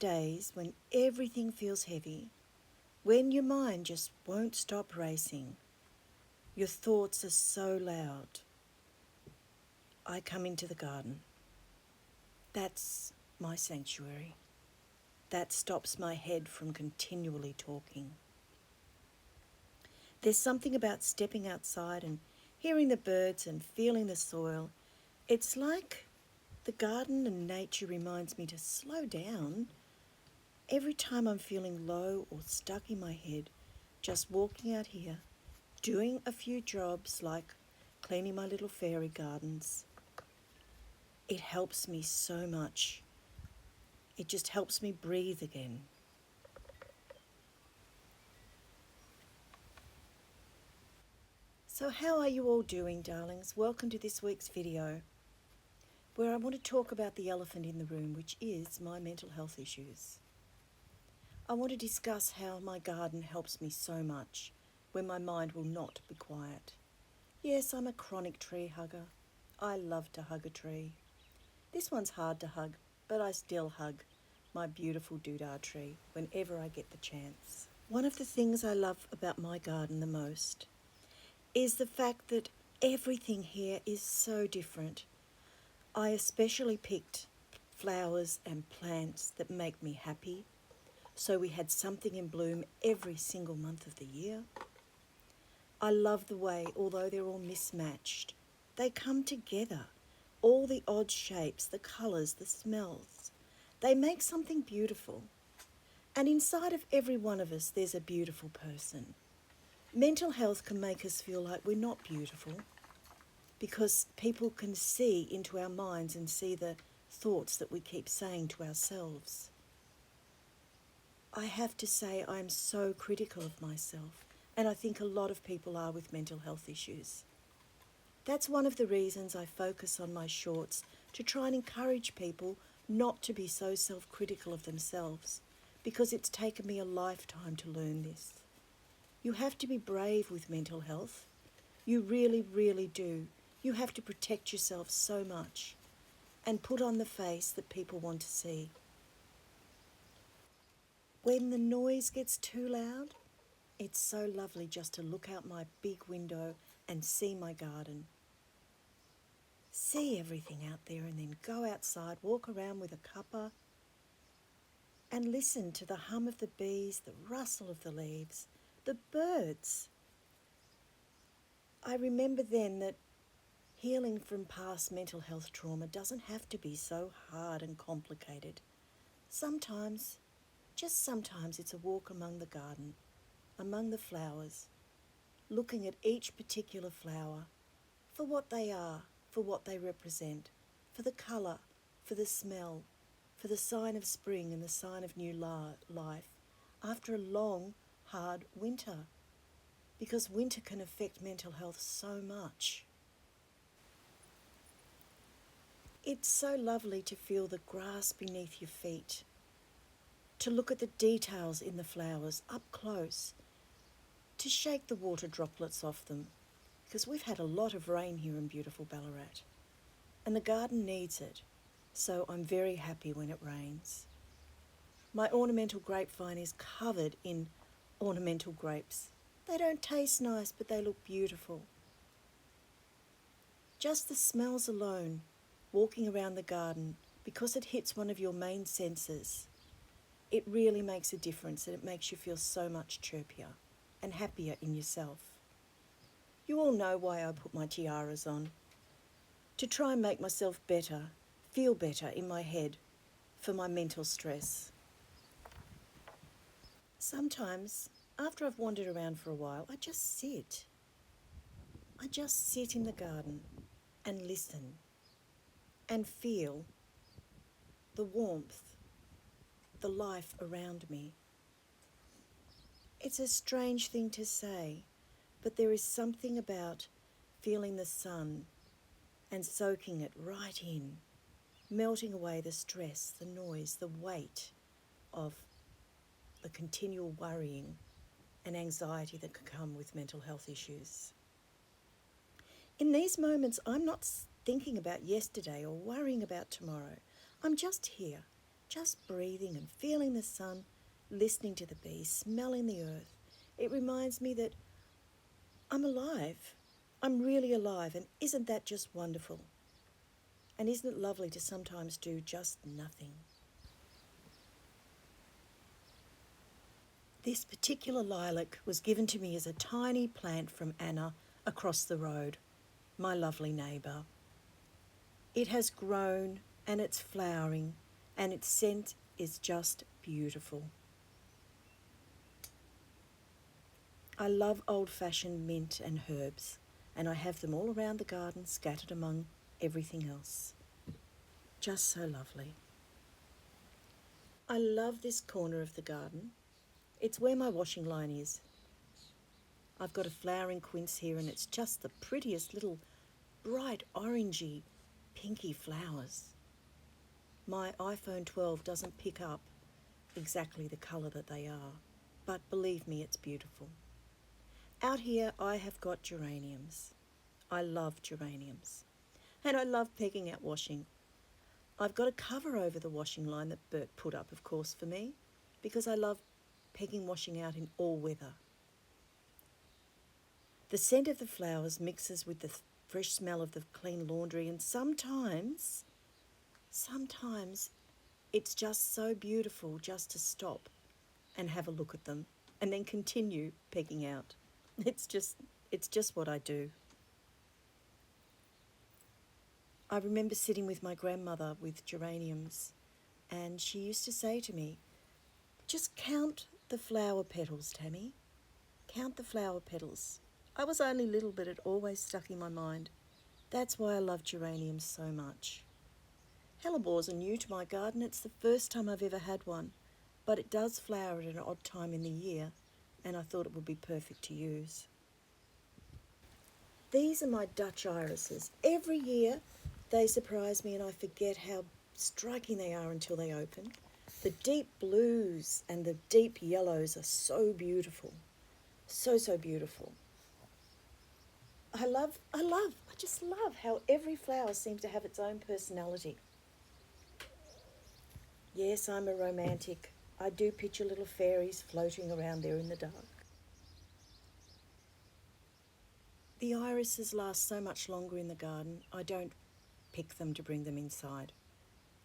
days when everything feels heavy, when your mind just won't stop racing, your thoughts are so loud, I come into the garden. That's my sanctuary. That stops my head from continually talking. There's something about stepping outside and hearing the birds and feeling the soil. It's like the garden and nature reminds me to slow down. Every time I'm feeling low or stuck in my head, just walking out here, doing a few jobs like cleaning my little fairy gardens, it helps me so much. It just helps me breathe again. So how are you all doing, darlings? Welcome to this week's video, where I want to talk about the elephant in the room, which is my mental health issues. I want to discuss how my garden helps me so much when my mind will not be quiet. Yes, I'm a chronic tree hugger. I love to hug a tree. This one's hard to hug, but I still hug my beautiful doodah tree whenever I get the chance. One of the things I love about my garden the most is the fact that everything here is so different. I especially picked flowers and plants that make me happy, so we had something in bloom every single month of the year. I love the way, although they're all mismatched, they come together. All the odd shapes, the colours, the smells, they make something beautiful. And inside of every one of us, there's a beautiful person. Mental health can make us feel like we're not beautiful because people can see into our minds and see the thoughts that we keep saying to ourselves. I have to say I'm so critical of myself, and I think a lot of people are with mental health issues. That's one of the reasons I focus on my shorts, to try and encourage people not to be so self-critical of themselves, because it's taken me a lifetime to learn this. You have to be brave with mental health. You really, really do. You have to protect yourself so much and put on the face that people want to see. When the noise gets too loud, it's so lovely just to look out my big window and see my garden. See everything out there and then go outside, walk around with a cuppa and listen to the hum of the bees, the rustle of the leaves, the birds. I remember then that healing from past mental health trauma doesn't have to be so hard and complicated. Sometimes, just sometimes, it's a walk among the garden, among the flowers, looking at each particular flower for what they are, for what they represent, for the colour, for the smell, for the sign of spring and the sign of new life after a long, hard winter. Because winter can affect mental health so much. It's so lovely to feel the grass beneath your feet, to look at the details in the flowers up close, to shake the water droplets off them, because we've had a lot of rain here in beautiful Ballarat, and the garden needs it, so I'm very happy when it rains. My ornamental grapevine is covered in ornamental grapes. They don't taste nice, but they look beautiful. Just the smells alone, walking around the garden, because it hits one of your main senses, it really makes a difference, and it makes you feel so much chirpier and happier in yourself. You all know why I put my tiaras on. To try and make myself better, feel better in my head for my mental stress. Sometimes, after I've wandered around for a while, I just sit. I just sit in the garden and listen and feel the warmth, the life around me. It's a strange thing to say, but there is something about feeling the sun and soaking it right in, melting away the stress, the noise, the weight of the continual worrying and anxiety that can come with mental health issues. In these moments, I'm not thinking about yesterday or worrying about tomorrow. I'm just here, just breathing and feeling the sun, listening to the bees, smelling the earth. It reminds me that I'm alive. I'm really alive, and isn't that just wonderful? And isn't it lovely to sometimes do just nothing? This particular lilac was given to me as a tiny plant from Anna across the road, my lovely neighbour. It has grown and it's flowering and its scent is just beautiful. I love old-fashioned mint and herbs, and I have them all around the garden scattered among everything else. Just so lovely. I love this corner of the garden. It's where my washing line is. I've got a flowering quince here and it's just the prettiest little bright orangey, pinky flowers. My iPhone 12 doesn't pick up exactly the colour that they are, but believe me, it's beautiful. Out here I have got geraniums. I love geraniums. And I love pegging out washing. I've got a cover over the washing line that Bert put up, of course, for me, because I love pegging washing out in all weather. The scent of the flowers mixes with the fresh smell of the clean laundry, and sometimes it's just so beautiful just to stop and have a look at them and then continue pegging out. It's just what I do. I remember sitting with my grandmother with geraniums, and she used to say to me, "Just count the flower petals, Tammy. Count the flower petals." I was only little, but it always stuck in my mind. That's why I love geraniums so much. Hellebores are new to my garden. It's the first time I've ever had one, but it does flower at an odd time in the year, and I thought it would be perfect to use. These are my Dutch irises. Every year they surprise me and I forget how striking they are until they open. The deep blues and the deep yellows are so beautiful. So beautiful. I just love how every flower seems to have its own personality. Yes, I'm a romantic. I do picture little fairies floating around there in the dark. The irises last so much longer in the garden, I don't pick them to bring them inside.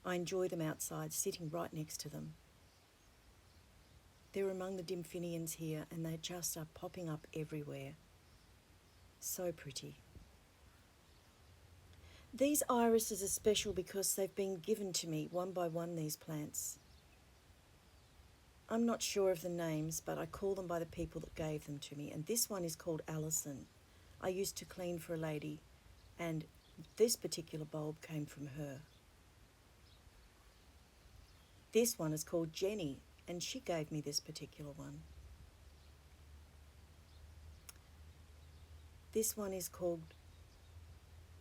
I enjoy them outside, sitting right next to them. They're among the Dymphinians here, and they just are popping up everywhere. So pretty. These irises are special because they've been given to me one by one, these plants. I'm not sure of the names, but I call them by the people that gave them to me, and this one is called Alison. I used to clean for a lady, and this particular bulb came from her. This one is called Jenny, and she gave me this particular one. This one is called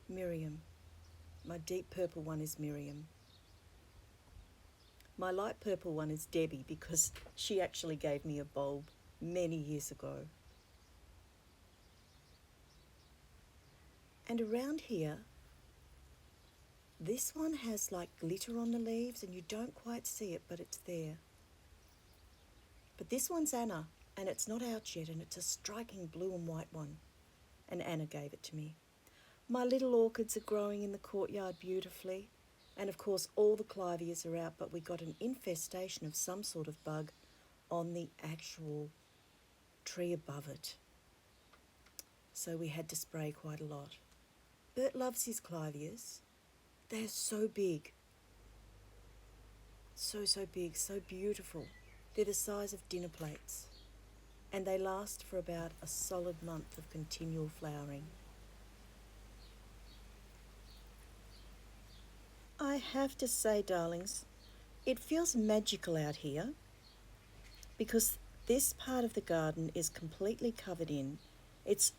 Miriam. My deep purple one is Miriam. My light purple one is Debbie because she actually gave me a bulb many years ago. And around here, this one has like glitter on the leaves and you don't quite see it, but it's there. But this one's Anna, and it's not out yet, and it's a striking blue and white one. And Anna gave it to me. My little orchids are growing in the courtyard beautifully. And of course all the clivias are out, but we got an infestation of some sort of bug on the actual tree above it. So we had to spray quite a lot. Bert loves his clivias. They're so big. So big, so beautiful. They're the size of dinner plates. And they last for about a solid month of continual flowering. I have to say, darlings, it feels magical out here because this part of the garden is completely covered in.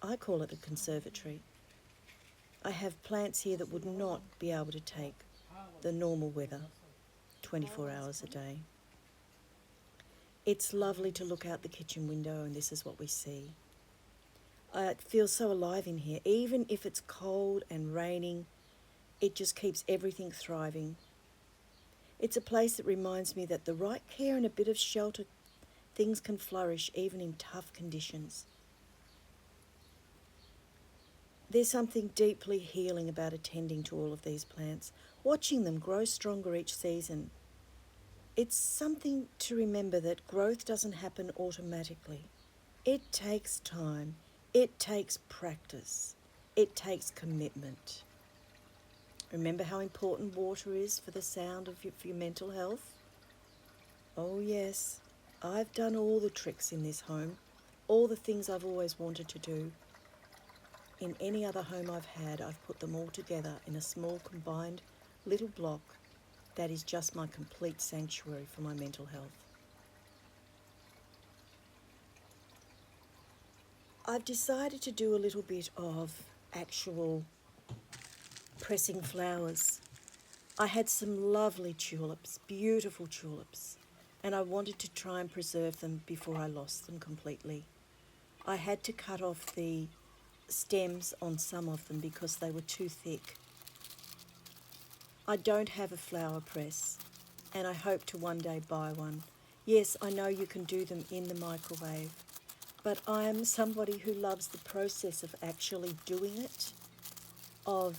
I call it a conservatory. I have plants here that would not be able to take the normal weather 24 hours a day. It's lovely to look out the kitchen window and this is what we see. It feels so alive in here. Even if it's cold and raining, it just keeps everything thriving. It's a place that reminds me that the right care and a bit of shelter, things can flourish even in tough conditions. There's something deeply healing about attending to all of these plants, watching them grow stronger each season. It's something to remember that growth doesn't happen automatically. It takes time, it takes practice, it takes commitment. Remember how important water is for the sound of for your mental health? Oh yes, I've done all the tricks in this home, all the things I've always wanted to do. In any other home I've had, I've put them all together in a small combined little block that is just my complete sanctuary for my mental health. I've decided to do a little bit of actual pressing flowers. I had some lovely tulips, beautiful tulips, and I wanted to try and preserve them before I lost them completely. I had to cut off the stems on some of them because they were too thick. I don't have a flower press, and I hope to one day buy one. Yes, I know you can do them in the microwave, but I am somebody who loves the process of actually doing it, of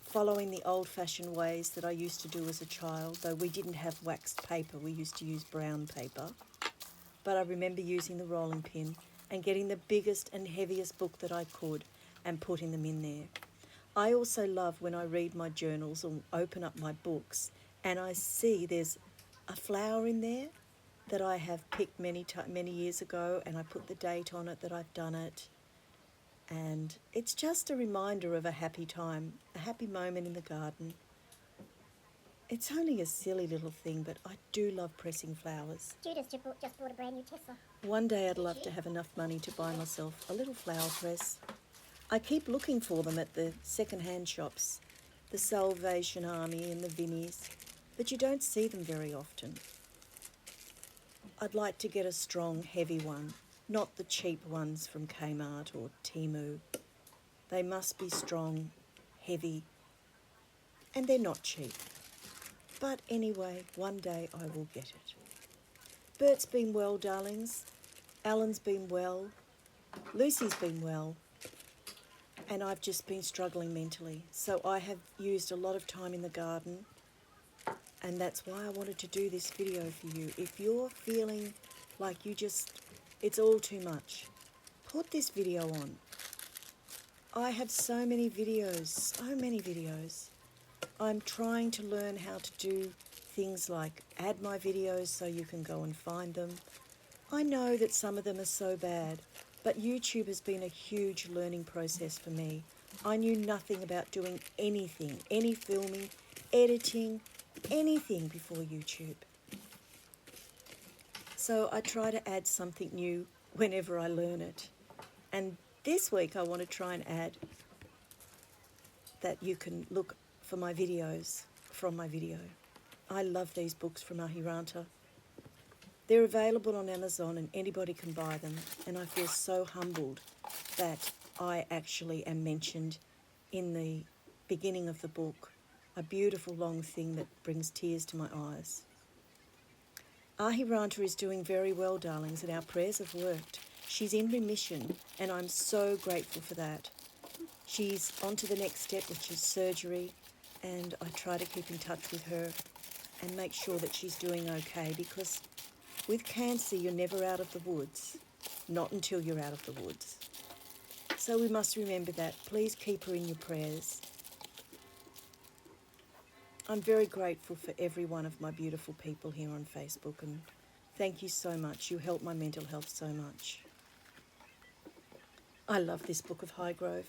following the old-fashioned ways that I used to do as a child, though we didn't have waxed paper, we used to use brown paper. But I remember using the rolling pin and getting the biggest and heaviest book that I could and putting them in there. I also love when I read my journals or open up my books and I see there's a flower in there that I have picked many years ago, and I put the date on it that I've done it. And it's just a reminder of a happy time, a happy moment in the garden. It's only a silly little thing, but I do love pressing flowers. Judith just bought a brand new Tesla. One day I'd love to have enough money to buy myself a little flower press. I keep looking for them at the second-hand shops, the Salvation Army and the Vinnies, but you don't see them very often. I'd like to get a strong, heavy one, not the cheap ones from Kmart or Temu. They must be strong, heavy, and they're not cheap. But anyway, one day I will get it. Bert's been well, darlings. Alan's been well. Lucy's been well. And I've just been struggling mentally. So I have used a lot of time in the garden, and that's why I wanted to do this video for you. If you're feeling like it's all too much, put this video on. I have so many videos. I'm trying to learn how to do things like add my videos so you can go and find them. I know that some of them are so bad, but YouTube has been a huge learning process for me. I knew nothing about doing anything, any filming, editing, anything before YouTube. So I try to add something new whenever I learn it. And this week I want to try and add that you can look for my videos from my video. I love these books from Ahiranta. They're available on Amazon and anybody can buy them, and I feel so humbled that I actually am mentioned in the beginning of the book, a beautiful long thing that brings tears to my eyes. Ahiranta is doing very well, darlings, and our prayers have worked. She's in remission, and I'm so grateful for that. She's on to the next step, which is surgery, and I try to keep in touch with her and make sure that she's doing okay, because with cancer, you're never out of the woods, not until you're out of the woods. So we must remember that. Please keep her in your prayers. I'm very grateful for every one of my beautiful people here on Facebook, and thank you so much. You help my mental health so much. I love this book of Highgrove.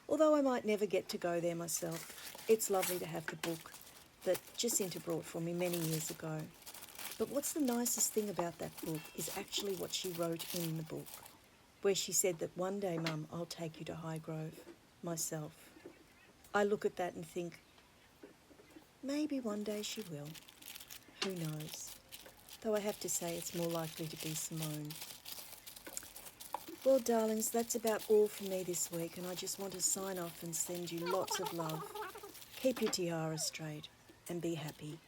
Although I might never get to go there myself, it's lovely to have the book that Jacinta brought for me many years ago. But what's the nicest thing about that book is actually what she wrote in the book, where she said that one day, Mum, I'll take you to Highgrove myself. I look at that and think, maybe one day she will. Who knows? Though I have to say it's more likely to be Simone. Well, darlings, that's about all from me this week, and I just want to sign off and send you lots of love. Keep your tiara straight. and be happy.